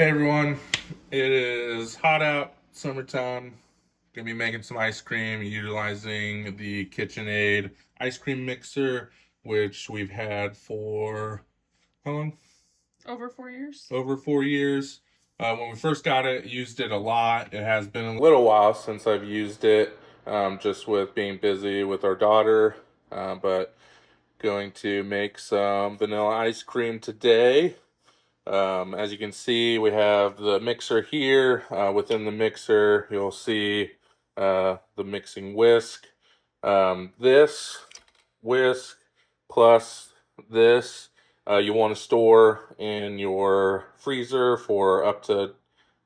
Hey everyone, it is hot out, summertime. Gonna be making some ice cream utilizing the KitchenAid ice cream mixer, which we've had for how long? Over 4 years. Over 4 years. When we first got it, used it a lot. It has been a little while since I've used it, just with being busy with our daughter. But going to make some vanilla ice cream today. As you can see, we have the mixer here. Within the mixer, you'll see the mixing whisk. This whisk plus this you want to store in your freezer for up to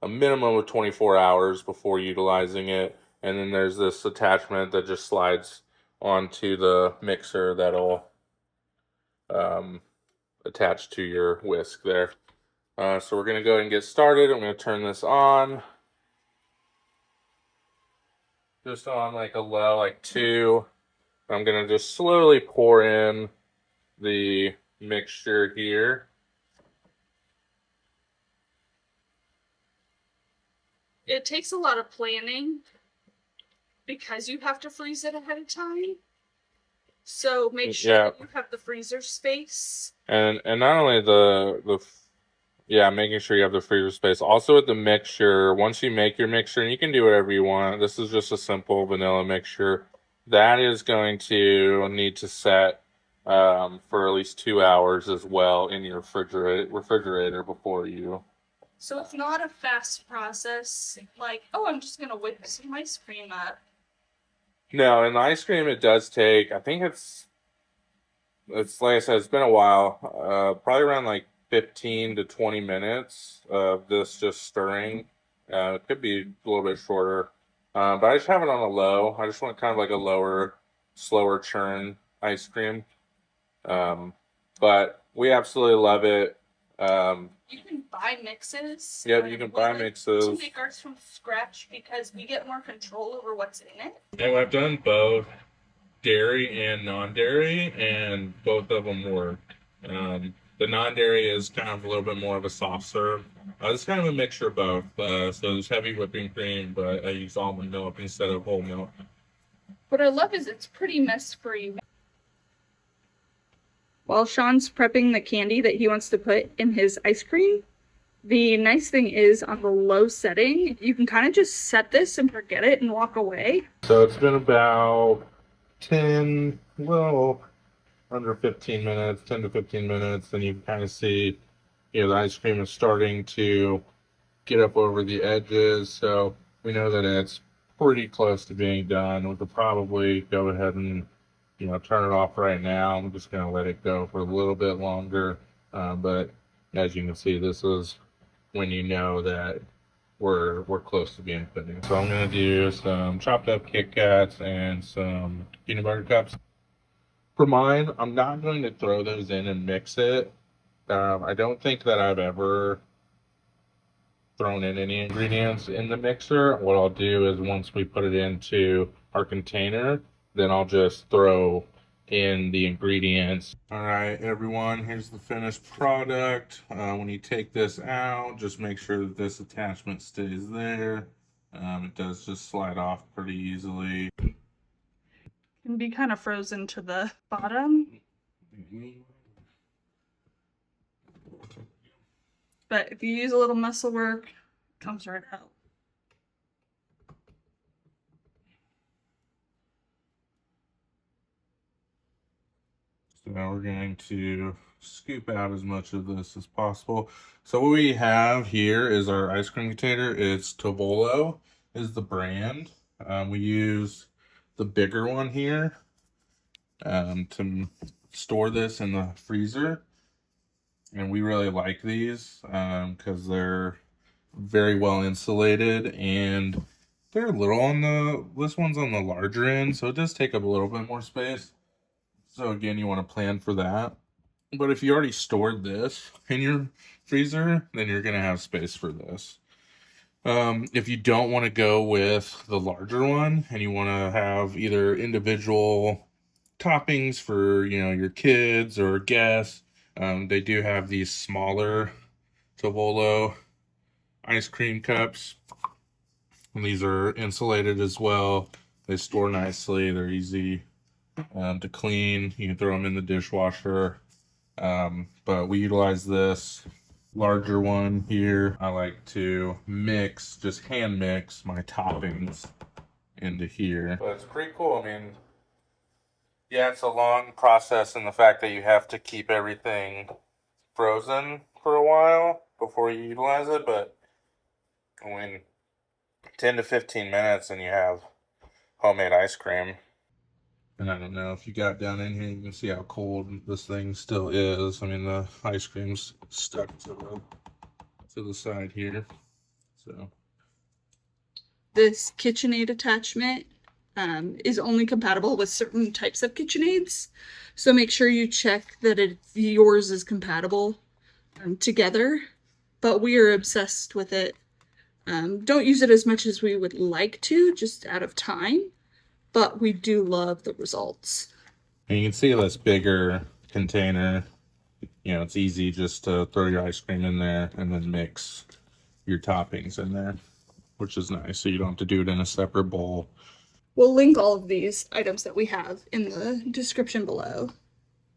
a minimum of 24 hours before utilizing it. And then there's this attachment that just slides onto the mixer that'll um, attach to your whisk there. So we're going to go ahead and get started. I'm going to turn this on. Just on like a low, like 2. I'm going to just slowly pour in the mixture here. It takes a lot of planning because you have to freeze it ahead of time. So make sure that you have the freezer space. And not only making sure you have the freezer space. Also with the mixture, once you make your mixture, and you can do whatever you want. This is just a simple vanilla mixture. That is going to need to set for at least 2 hours as well in your refrigerator before you. So it's not a fast process, like, oh, I'm just gonna whip some ice cream up. No, in the ice cream it does take, I think it's like I said, it's been a while. Probably around like 15 to 20 minutes of this just stirring. It could be a little bit shorter. But I just have it on a low. I just want kind of like a lower, slower churn ice cream. But we absolutely love it. You can buy mixes. Yeah, you can buy mixes. To make ours from scratch because we get more control over what's in it. And I've done both dairy and non-dairy, and both of them work. The non-dairy is kind of a little bit more of a soft serve. It's kind of a mixture of both. So there's heavy whipping cream, but I use almond milk instead of whole milk. What I love is it's pretty mess-free. While Sean's prepping the candy that he wants to put in his ice cream, the nice thing is on the low setting, you can kind of just set this and forget it and walk away. So it's been about 10, well, under 15 minutes, 10 to 15 minutes, and you can kind of see, the ice cream is starting to get up over the edges. So we know that it's pretty close to being done. We could probably go ahead and turn it off right now. I'm just going to let it go for a little bit longer. But as you can see, this is when you know that we're close to being finished. So I'm going to do some chopped up Kit Kats and some peanut butter cups. For mine, I'm not going to throw those in and mix it. I don't think that I've ever thrown in any ingredients in the mixer. What I'll do is once we put it into our container, then I'll just throw in the ingredients. All right, everyone, here's the finished product. When you take this out, just make sure that this attachment stays there. It does just slide off pretty easily. Can be kind of frozen to the bottom. But if you use a little muscle work, it comes right out. So now we're going to scoop out as much of this as possible. So what we have here is our ice cream container. It's Tovolo is the brand. We use the bigger one here to store this in the freezer. And we really like these because they're very well insulated, and they're a little this one's on the larger end, so it does take up a little bit more space. So again, you want to plan for that. But if you already stored this in your freezer, then you're going to have space for this. If you don't want to go with the larger one and you want to have either individual toppings for, your kids or guests, they do have these smaller Tovolo ice cream cups. And these are insulated as well. They store nicely. They're easy to clean. You can throw them in the dishwasher. But we utilize this larger one here. I like to mix, just hand mix my toppings into here. But it's pretty cool. I mean, yeah, it's a long process in the fact that you have to keep everything frozen for a while before you utilize it, but when 10 to 15 minutes and you have homemade ice cream. And I don't know if you got down in here, you can see how cold this thing still is. I mean, the ice cream's stuck to the side here. So this KitchenAid attachment is only compatible with certain types of KitchenAids. So make sure you check that yours is compatible together. But we are obsessed with it. Don't use it as much as we would like to, just out of time. But we do love the results. And you can see this bigger container. You know, it's easy just to throw your ice cream in there and then mix your toppings in there, which is nice. So you don't have to do it in a separate bowl. We'll link all of these items that we have in the description below.